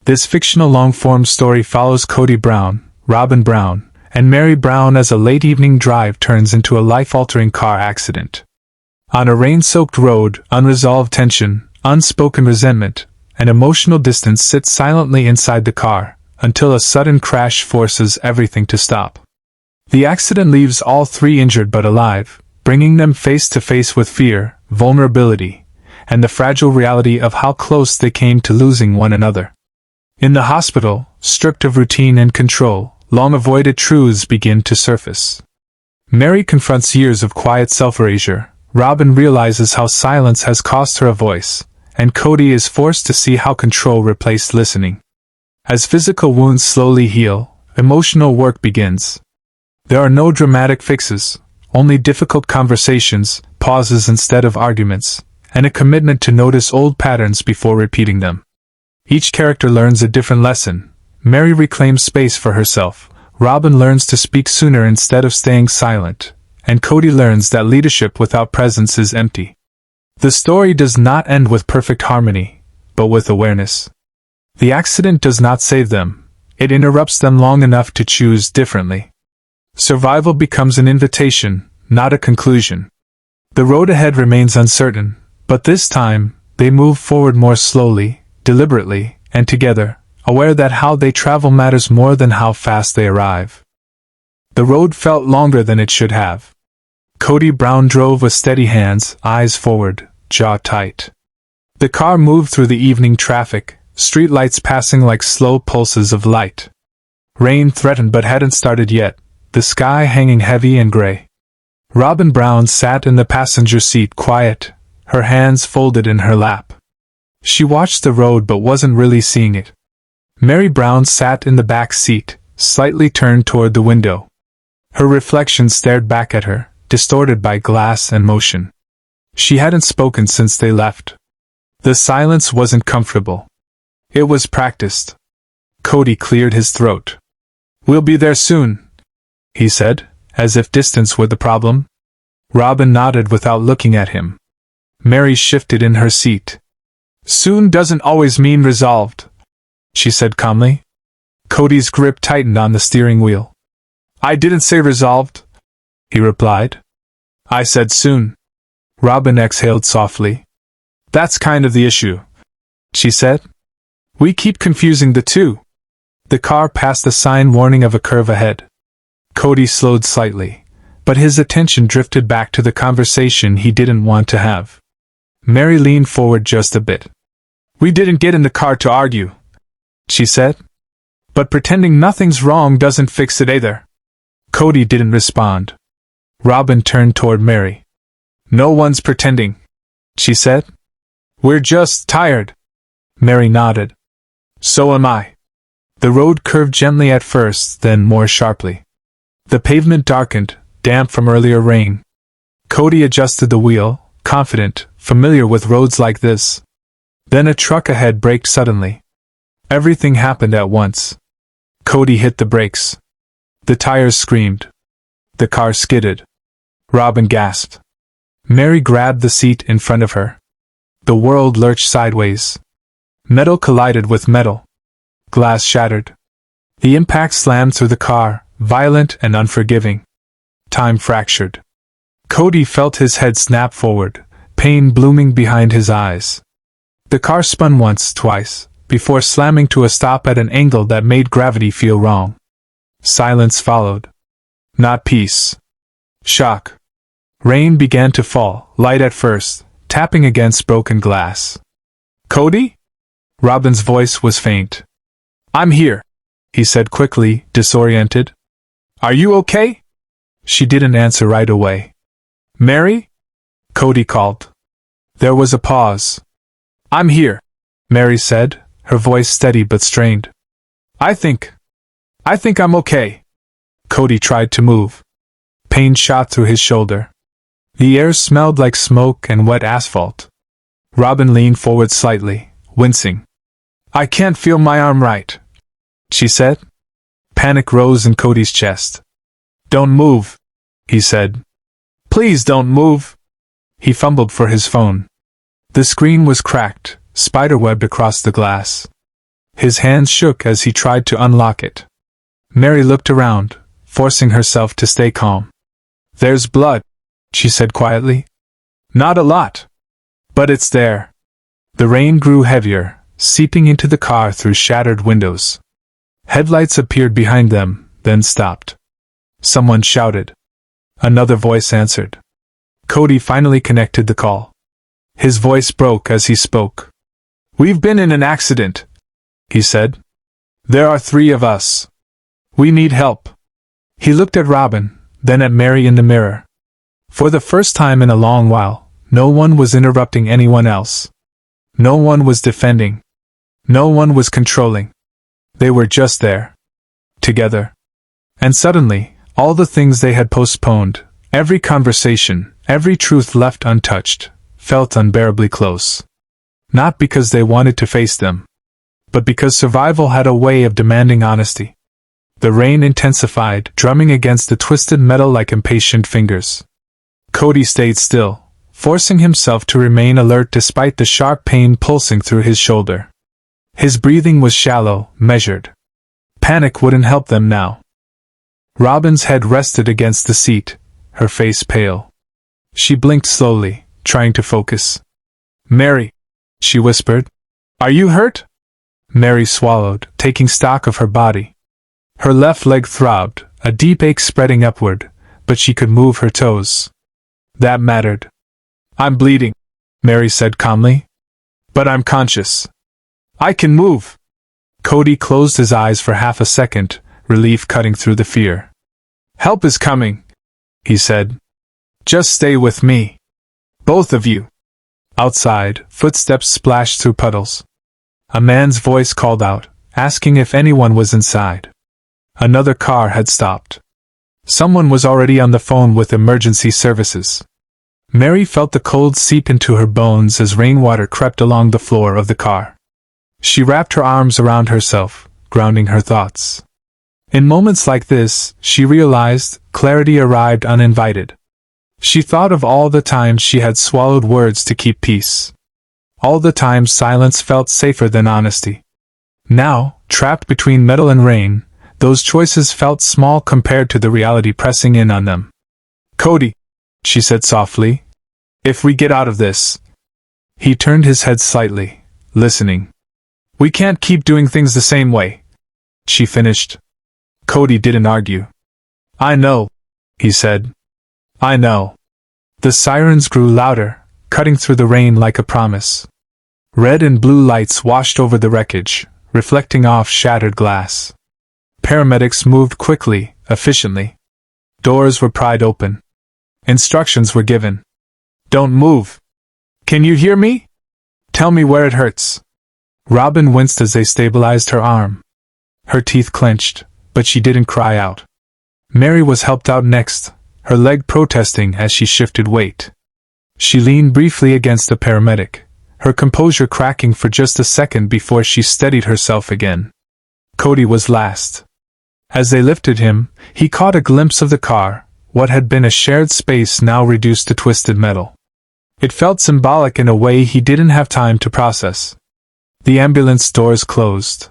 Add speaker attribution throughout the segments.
Speaker 1: This fictional long-form story follows Kody Brown, Robyn Brown, and Meri Brown as a late-evening drive turns into a life-altering car accident. On a rain-soaked road, unresolved tension, unspoken resentment, and emotional distance sit silently inside the car, until a sudden crash forces everything to stop. The accident leaves all three injured but alive, bringing them face to face with fear, vulnerability, and the fragile reality of how close they came to losing one another. In the hospital, stripped of routine and control, long-avoided truths begin to surface. Meri confronts years of quiet self-erasure, Robyn realizes how silence has cost her a voice, and Kody is forced to see how control replaced listening. As physical wounds slowly heal, emotional work begins. There are no dramatic fixes, only difficult conversations, pauses instead of arguments, and a commitment to notice old patterns before repeating them. Each character learns a different lesson. Meri reclaims space for herself, Robyn learns to speak sooner instead of staying silent, and Kody learns that leadership without presence is empty. The story does not end with perfect harmony, but with awareness. The accident does not save them, it interrupts them long enough to choose differently. Survival becomes an invitation, not a conclusion. The road ahead remains uncertain, but this time, they move forward more slowly, deliberately, and together, aware that how they travel matters more than how fast they arrive. The road felt longer than it should have. Kody Brown drove with steady hands, eyes forward, jaw tight. The car moved through the evening traffic, streetlights passing like slow pulses of light. Rain threatened but hadn't started yet, the sky hanging heavy and gray. Robyn Brown sat in the passenger seat quiet, her hands folded in her lap. She watched the road but wasn't really seeing it. Meri Brown sat in the back seat, slightly turned toward the window. Her reflection stared back at her, distorted by glass and motion. She hadn't spoken since they left. The silence wasn't comfortable. It was practiced. Kody cleared his throat. "We'll be there soon," he said, as if distance were the problem. Robyn nodded without looking at him. Meri shifted in her seat. "Soon doesn't always mean resolved," she said calmly. Kody's grip tightened on the steering wheel. "I didn't say resolved," he replied. "I said soon." Robyn exhaled softly. "That's kind of the issue," she said. "We keep confusing the two." The car passed a sign warning of a curve ahead. Kody slowed slightly, but his attention drifted back to the conversation he didn't want to have. Meri leaned forward just a bit. "We didn't get in the car to argue," she said. "But pretending nothing's wrong doesn't fix it either." Kody didn't respond. Robyn turned toward Meri. "No one's pretending," she said. "We're just tired." Meri nodded. "So am I." The road curved gently at first, then more sharply. The pavement darkened, damp from earlier rain. Kody adjusted the wheel, confident, familiar with roads like this. Then a truck ahead braked suddenly. Everything happened at once. Kody hit the brakes. The tires screamed. The car skidded. Robyn gasped. Meri grabbed the seat in front of her. The world lurched sideways. Metal collided with metal. Glass shattered. The impact slammed through the car, violent and unforgiving. Time fractured. Kody felt his head snap forward, pain blooming behind his eyes. The car spun once, twice, before slamming to a stop at an angle that made gravity feel wrong. Silence followed. Not peace. Shock. Rain began to fall, light at first, tapping against broken glass. "Kody?" Robyn's voice was faint. "I'm here," he said quickly, disoriented. "Are you okay?" She didn't answer right away. "Meri?" Kody called. There was a pause. "I'm here," Meri said, her voice steady but strained. I think I'm okay." Kody tried to move. Pain shot through his shoulder. The air smelled like smoke and wet asphalt. Robyn leaned forward slightly, wincing. "I can't feel my arm right," she said. Panic rose in Kody's chest. "Don't move," he said. "Please don't move." He fumbled for his phone. The screen was cracked, spiderwebbed across the glass. His hands shook as he tried to unlock it. Meri looked around, forcing herself to stay calm. "There's blood," she said quietly. "Not a lot. But it's there." The rain grew heavier, seeping into the car through shattered windows. Headlights appeared behind them, then stopped. Someone shouted. Another voice answered. Kody finally connected the call. His voice broke as he spoke. "We've been in an accident," he said. "There are 3 of us. We need help." He looked at Robyn, then at Meri in the mirror. For the first time in a long while, no one was interrupting anyone else. No one was defending. No one was controlling. They were just there. Together. And suddenly, all the things they had postponed, every conversation, every truth left untouched, felt unbearably close. Not because they wanted to face them, but because survival had a way of demanding honesty. The rain intensified, drumming against the twisted metal like impatient fingers. Kody stayed still, forcing himself to remain alert despite the sharp pain pulsing through his shoulder. His breathing was shallow, measured. Panic wouldn't help them now. Robyn's head rested against the seat, her face pale. She blinked slowly, trying to focus. "Meri," she whispered. "Are you hurt?" Meri swallowed, taking stock of her body. Her left leg throbbed, a deep ache spreading upward, but she could move her toes. That mattered. "I'm bleeding," Meri said calmly. "But I'm conscious. I can move." Kody closed his eyes for half a second, relief cutting through the fear. "Help is coming," he said. "Just stay with me. Both of you." Outside, footsteps splashed through puddles. A man's voice called out, asking if anyone was inside. Another car had stopped. Someone was already on the phone with emergency services. Meri felt the cold seep into her bones as rainwater crept along the floor of the car. She wrapped her arms around herself, grounding her thoughts. In moments like this, she realized, clarity arrived uninvited. She thought of all the times she had swallowed words to keep peace. All the times silence felt safer than honesty. Now, trapped between metal and rain, those choices felt small compared to the reality pressing in on them. "Kody," she said softly, "if we get out of this." He turned his head slightly, listening. "We can't keep doing things the same way," she finished. Kody didn't argue. "I know," he said. "I know." The sirens grew louder, cutting through the rain like a promise. Red and blue lights washed over the wreckage, reflecting off shattered glass. Paramedics moved quickly, efficiently. Doors were pried open. Instructions were given. "Don't move. Can you hear me? Tell me where it hurts." Robyn winced as they stabilized her arm. Her teeth clenched, but she didn't cry out. Meri was helped out next, her leg protesting as she shifted weight. She leaned briefly against the paramedic, her composure cracking for just a second before she steadied herself again. Kody was last. As they lifted him, he caught a glimpse of the car, what had been a shared space now reduced to twisted metal. It felt symbolic in a way he didn't have time to process. The ambulance doors closed.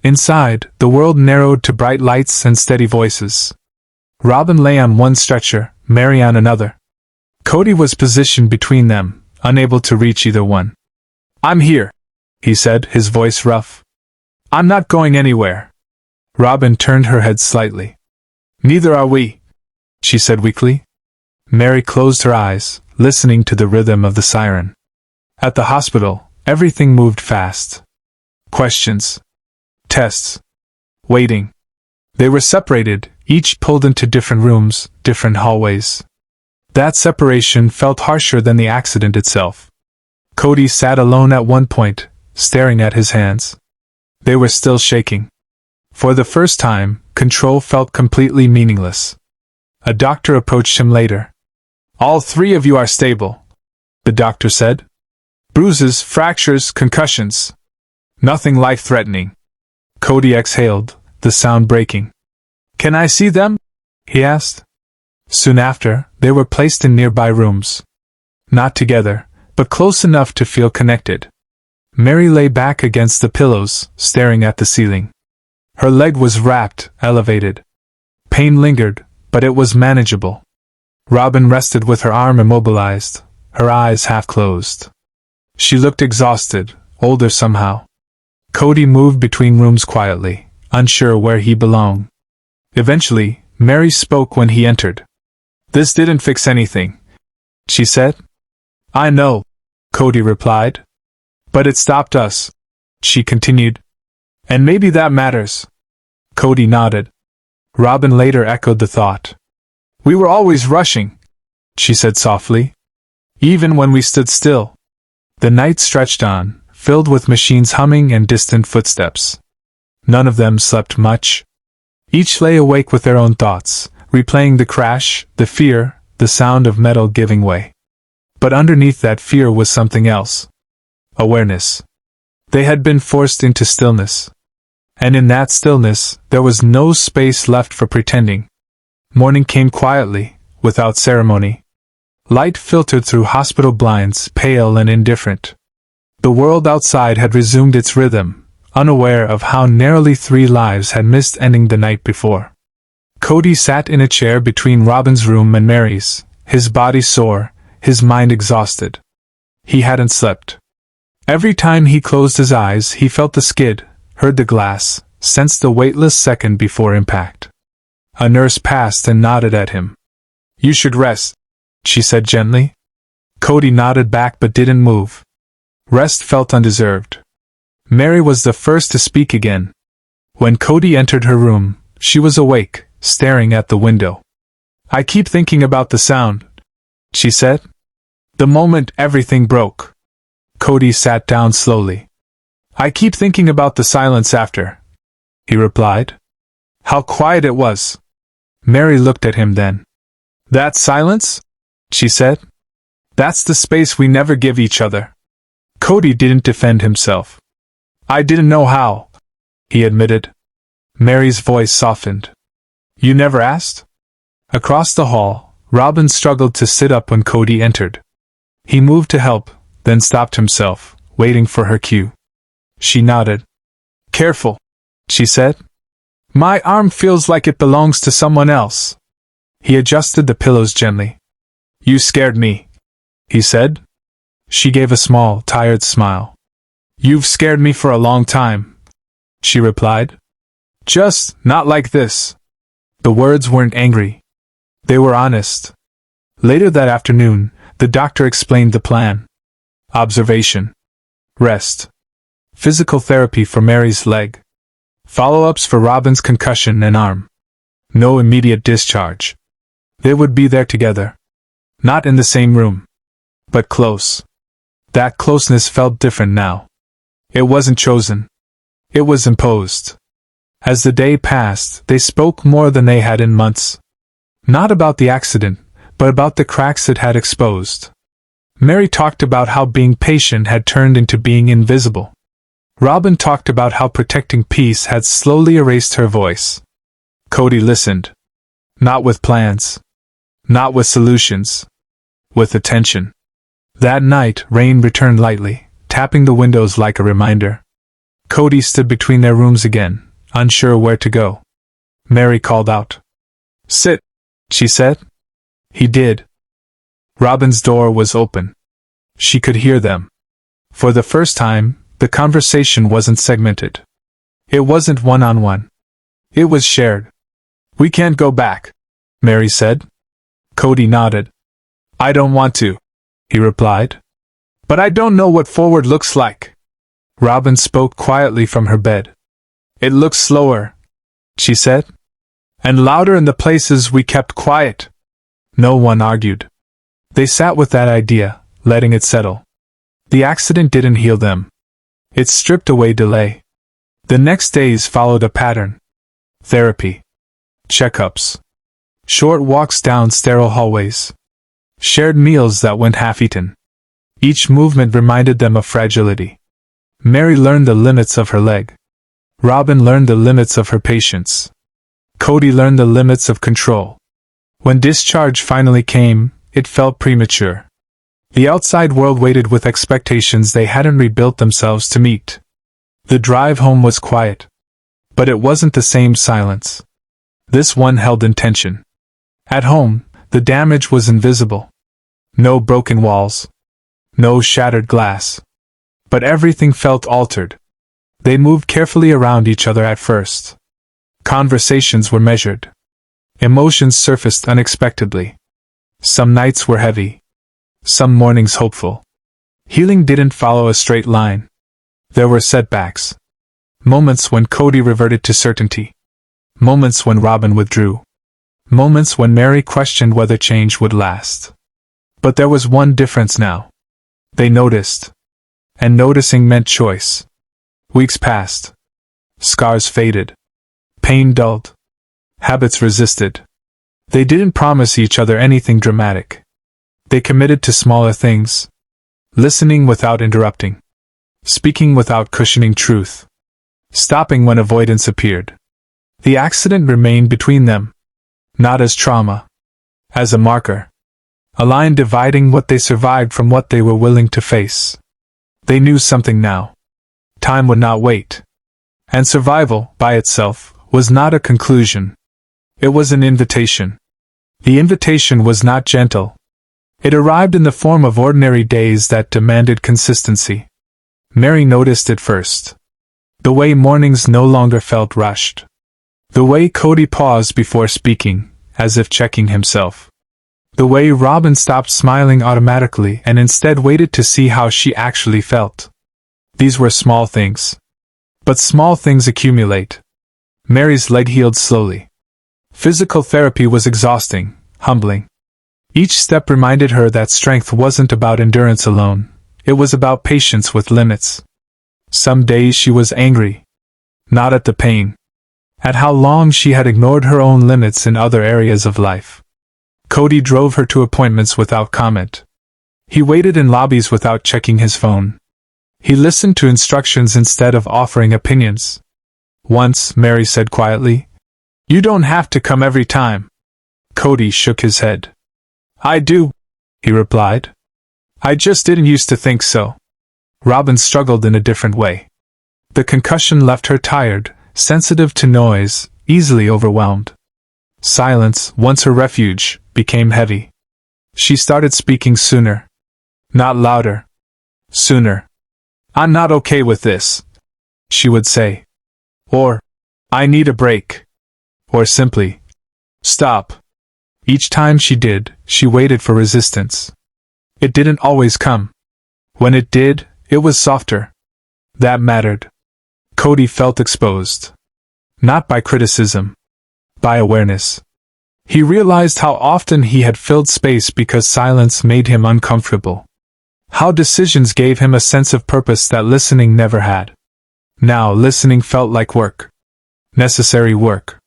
Speaker 1: Inside, the world narrowed to bright lights and steady voices. Robyn lay on one stretcher, Meri on another. Kody was positioned between them, unable to reach either one. "I'm here," he said, his voice rough. "I'm not going anywhere." Robyn turned her head slightly. "Neither are we," she said weakly. Meri closed her eyes, listening to the rhythm of the siren. At the hospital, everything moved fast. Questions. Tests. Waiting. They were separated, each pulled into different rooms, different hallways. That separation felt harsher than the accident itself. Kody sat alone at one point, staring at his hands. They were still shaking. For the first time, control felt completely meaningless. A doctor approached him later. "All 3 of you are stable," the doctor said. "Bruises, fractures, concussions. Nothing life-threatening." Kody exhaled, the sound breaking. "Can I see them?" he asked. Soon after, they were placed in nearby rooms. Not together, but close enough to feel connected. Meri lay back against the pillows, staring at the ceiling. Her leg was wrapped, elevated. Pain lingered, but it was manageable. Robyn rested with her arm immobilized, her eyes half closed. She looked exhausted, older somehow. Kody moved between rooms quietly, unsure where he belonged. Eventually, Meri spoke when he entered. "This didn't fix anything," she said. "I know," Kody replied. "But it stopped us," she continued. "And maybe that matters." Kody nodded. Robyn later echoed the thought. "We were always rushing," she said softly. "Even when we stood still." The night stretched on, filled with machines humming and distant footsteps. None of them slept much. Each lay awake with their own thoughts, replaying the crash, the fear, the sound of metal giving way. But underneath that fear was something else. Awareness. They had been forced into stillness. And in that stillness, there was no space left for pretending. Morning came quietly, without ceremony. Light filtered through hospital blinds, pale and indifferent. The world outside had resumed its rhythm, unaware of how narrowly 3 lives had missed ending the night before. Kody sat in a chair between Robyn's room and Meri's, his body sore, his mind exhausted. He hadn't slept. Every time he closed his eyes, he felt the skid, heard the glass, sensed the weightless second before impact. A nurse passed and nodded at him. "You should rest," she said gently. Kody nodded back but didn't move. Rest felt undeserved. Meri was the first to speak again. When Kody entered her room, she was awake, staring at the window. "I keep thinking about the sound," she said. "The moment everything broke." Kody sat down slowly. "I keep thinking about the silence after," he replied. "How quiet it was." Meri looked at him then. "That silence?" she said. "That's the space we never give each other." Kody didn't defend himself. "I didn't know how," he admitted. Meri's voice softened. "You never asked?" Across the hall, Robyn struggled to sit up when Kody entered. He moved to help, then stopped himself, waiting for her cue. She nodded. "Careful," she said. "My arm feels like it belongs to someone else." He adjusted the pillows gently. "You scared me," he said. She gave a small, tired smile. "You've scared me for a long time," she replied. "Just not like this." The words weren't angry. They were honest. Later that afternoon, the doctor explained the plan. Observation. Rest. Physical therapy for Meri's leg. Follow-ups for Robyn's concussion and arm. No immediate discharge. They would be there together. Not in the same room. But close. That closeness felt different now. It wasn't chosen. It was imposed. As the day passed, they spoke more than they had in months. Not about the accident, but about the cracks it had exposed. Meri talked about how being patient had turned into being invisible. Robyn talked about how protecting peace had slowly erased her voice. Kody listened. Not with plans. Not with solutions. With attention. That night, rain returned lightly, tapping the windows like a reminder. Kody stood between their rooms again, unsure where to go. Meri called out. "Sit," she said. He did. Robyn's door was open. She could hear them. For the first time, the conversation wasn't segmented. It wasn't one-on-one. It was shared. "We can't go back," Meri said. Kody nodded. "I don't want to," he replied. "But I don't know what forward looks like." Robyn spoke quietly from her bed. "It looks slower," she said. "And louder in the places we kept quiet." No one argued. They sat with that idea, letting it settle. The accident didn't heal them. It stripped away delay. The next days followed a pattern. Therapy. Checkups. Short walks down sterile hallways. Shared meals that went half-eaten. Each movement reminded them of fragility. Meri learned the limits of her leg. Robyn learned the limits of her patience. Kody learned the limits of control. When discharge finally came, it felt premature. The outside world waited with expectations they hadn't rebuilt themselves to meet. The drive home was quiet. But it wasn't the same silence. This one held intention. At home, the damage was invisible. No broken walls. No shattered glass. But everything felt altered. They moved carefully around each other at first. Conversations were measured. Emotions surfaced unexpectedly. Some nights were heavy. Some mornings hopeful. Healing didn't follow a straight line. There were setbacks. Moments when Kody reverted to certainty. Moments when Robyn withdrew. Moments when Meri questioned whether change would last. But there was one difference now. They noticed. And noticing meant choice. Weeks passed. Scars faded. Pain dulled. Habits resisted. They didn't promise each other anything dramatic. They committed to smaller things. Listening without interrupting. Speaking without cushioning truth. Stopping when avoidance appeared. The accident remained between them. Not as trauma. As a marker. A line dividing what they survived from what they were willing to face. They knew something now. Time would not wait. And survival, by itself, was not a conclusion. It was an invitation. The invitation was not gentle. It arrived in the form of ordinary days that demanded consistency. Meri noticed it first. The way mornings no longer felt rushed. The way Kody paused before speaking, as if checking himself. The way Robyn stopped smiling automatically and instead waited to see how she actually felt. These were small things. But small things accumulate. Meri's leg healed slowly. Physical therapy was exhausting, humbling. Each step reminded her that strength wasn't about endurance alone. It was about patience with limits. Some days she was angry. Not at the pain. At how long she had ignored her own limits in other areas of life. Kody drove her to appointments without comment. He waited in lobbies without checking his phone. He listened to instructions instead of offering opinions. Once, Meri said quietly, "You don't have to come every time." Kody shook his head. "I do," he replied. "I just didn't used to think so." Robyn struggled in a different way. The concussion left her tired, sensitive to noise, easily overwhelmed. Silence, once her refuge, became heavy. She started speaking sooner. Not louder. Sooner. "I'm not okay with this," she would say. Or, "I need a break." Or simply, "Stop." Each time she did, she waited for resistance. It didn't always come. When it did, it was softer. That mattered. Kody felt exposed. Not by criticism. By awareness. He realized how often he had filled space because silence made him uncomfortable. How decisions gave him a sense of purpose that listening never had. Now listening felt like work. Necessary work.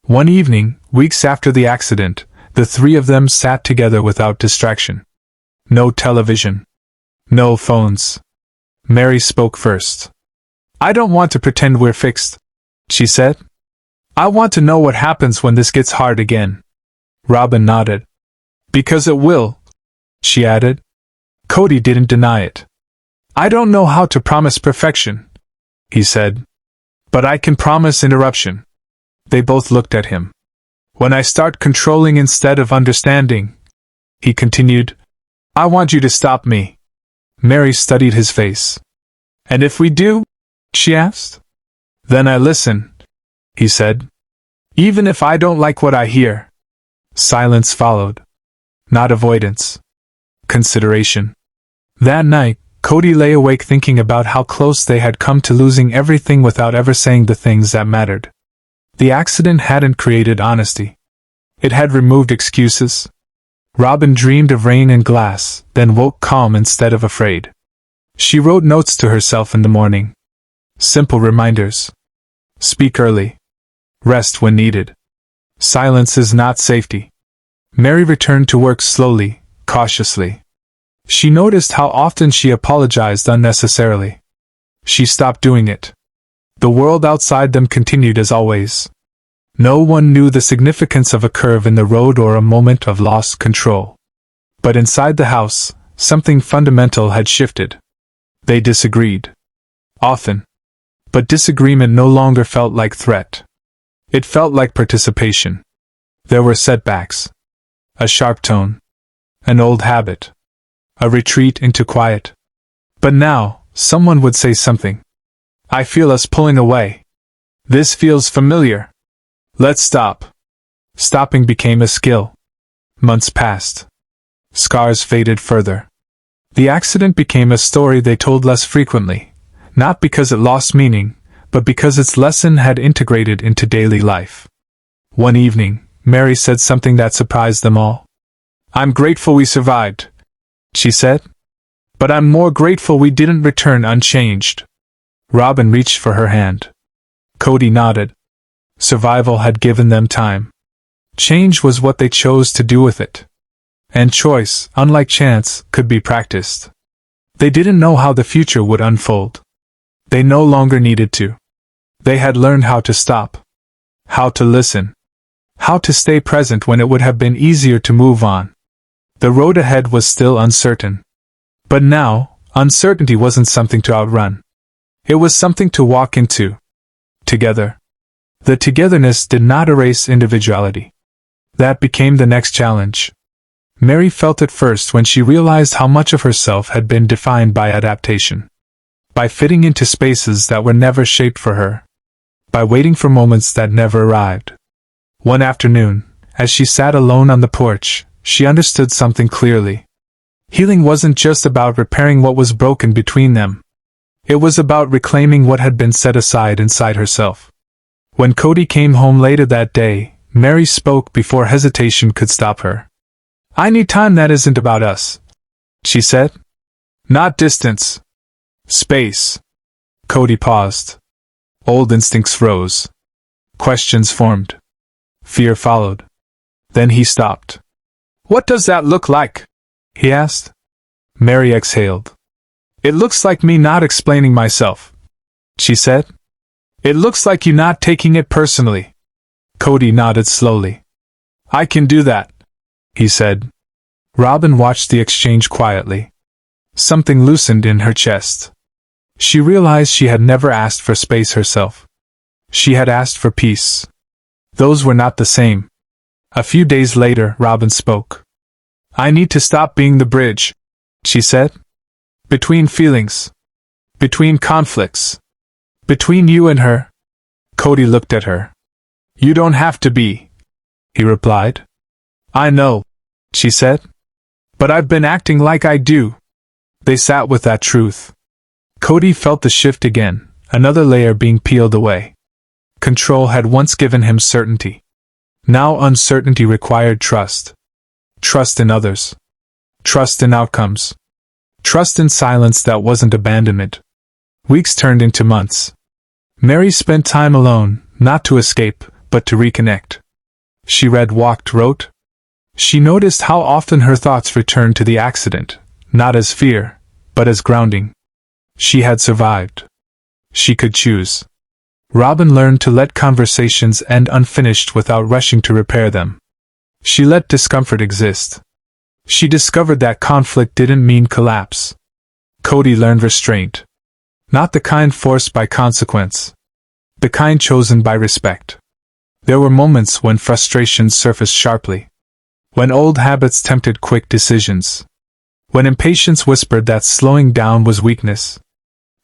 Speaker 1: One evening, weeks after the accident, the three of them sat together without distraction. No television. No phones. Meri spoke first. "I don't want to pretend we're fixed," she said. "I want to know what happens when this gets hard again." Robyn nodded. "Because it will," she added. Kody didn't deny it. "I don't know how to promise perfection," he said. "But I can promise interruption." They both looked at him. "When I start controlling instead of understanding," he continued, "I want you to stop me." Meri studied his face. "And if we do?" she asked. "Then I listen," he said. "Even if I don't like what I hear." Silence followed. Not avoidance. Consideration. That night, Kody lay awake thinking about how close they had come to losing everything without ever saying the things that mattered. The accident hadn't created honesty. It had removed excuses. Robyn dreamed of rain and glass, then woke calm instead of afraid. She wrote notes to herself in the morning. Simple reminders. Speak early. Rest when needed. Silence is not safety. Meri returned to work slowly, cautiously. She noticed how often she apologized unnecessarily. She stopped doing it. The world outside them continued as always. No one knew the significance of a curve in the road or a moment of lost control. But inside the house, something fundamental had shifted. They disagreed. Often. But disagreement no longer felt like threat. It felt like participation. There were setbacks. A sharp tone. An old habit. A retreat into quiet. But now, someone would say something. I feel us pulling away. This feels familiar. Let's stop. Stopping became a skill. Months passed. Scars faded further. The accident became a story they told less frequently, not because it lost meaning, but because its lesson had integrated into daily life. One evening, Meri said something that surprised them all. I'm grateful we survived, she said. But I'm more grateful we didn't return unchanged. Robyn reached for her hand. Kody nodded. Survival had given them time. Change was what they chose to do with it. And choice, unlike chance, could be practiced. They didn't know how the future would unfold. They no longer needed to. They had learned how to stop. How to listen. How to stay present when it would have been easier to move on. The road ahead was still uncertain. But now, uncertainty wasn't something to outrun. It was something to walk into. Together. The togetherness did not erase individuality. That became the next challenge. Meri felt it first when she realized how much of herself had been defined by adaptation. By fitting into spaces that were never shaped for her. By waiting for moments that never arrived. One afternoon, as she sat alone on the porch, she understood something clearly. Healing wasn't just about repairing what was broken between them. It was about reclaiming what had been set aside inside herself. When Kody came home later that day, Meri spoke before hesitation could stop her. I need time that isn't about us, she said. Not distance. Space. Kody paused. Old instincts rose. Questions formed. Fear followed. Then he stopped. What does that look like? He asked. Meri exhaled. It looks like me not explaining myself, she said. It looks like you not taking it personally. Kody nodded slowly. I can do that, he said. Robyn watched the exchange quietly. Something loosened in her chest. She realized she had never asked for space herself. She had asked for peace. Those were not the same. A few days later, Robyn spoke. I need to stop being the bridge, she said. Between feelings. Between conflicts. Between you and her. Kody looked at her. You don't have to be, he replied. I know, she said. But I've been acting like I do. They sat with that truth. Kody felt the shift again, another layer being peeled away. Control had once given him certainty. Now uncertainty required trust. Trust in others. Trust in outcomes. Trust in silence that wasn't abandonment. Weeks turned into months. Meri spent time alone, not to escape, but to reconnect. She read, walked, wrote. She noticed how often her thoughts returned to the accident, not as fear, but as grounding. She had survived. She could choose. Robyn learned to let conversations end unfinished without rushing to repair them. She let discomfort exist. She discovered that conflict didn't mean collapse. Kody learned restraint. Not the kind forced by consequence. The kind chosen by respect. There were moments when frustration surfaced sharply. When old habits tempted quick decisions. When impatience whispered that slowing down was weakness.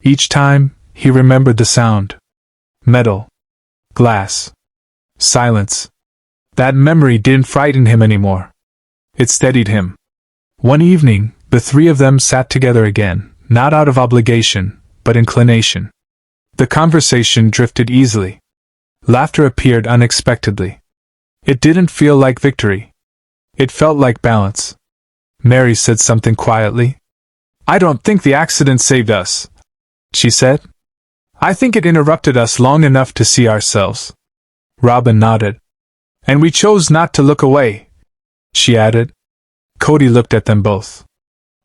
Speaker 1: Each time, he remembered the sound. Metal. Glass. Silence. That memory didn't frighten him anymore. It steadied him. One evening, the three of them sat together again, not out of obligation, but inclination. The conversation drifted easily. Laughter appeared unexpectedly. It didn't feel like victory. It felt like balance. Meri said something quietly. I don't think the accident saved us, she said. I think it interrupted us long enough to see ourselves. Robyn nodded. And we chose not to look away, she added. Kody looked at them both.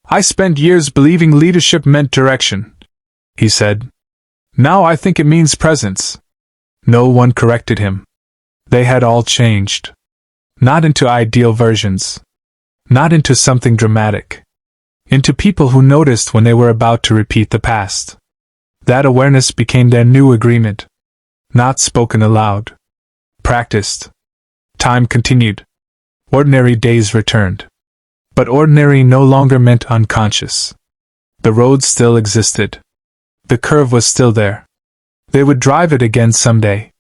Speaker 1: I spent years believing leadership meant direction, he said. Now I think it means presence. No one corrected him. They had all changed. Not into ideal versions. Not into something dramatic. into people who noticed when they were about to repeat the past. That awareness became their new agreement. Not spoken aloud. Practiced. Time continued. Ordinary days returned. But ordinary no longer meant unconscious. The road still existed. The curve was still there. They would drive it again someday.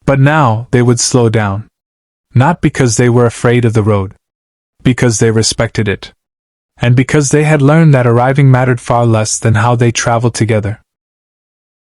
Speaker 1: But now they would slow down. Not because they were afraid of the road. Because they respected it. And because they had learned that arriving mattered far less than how they traveled together.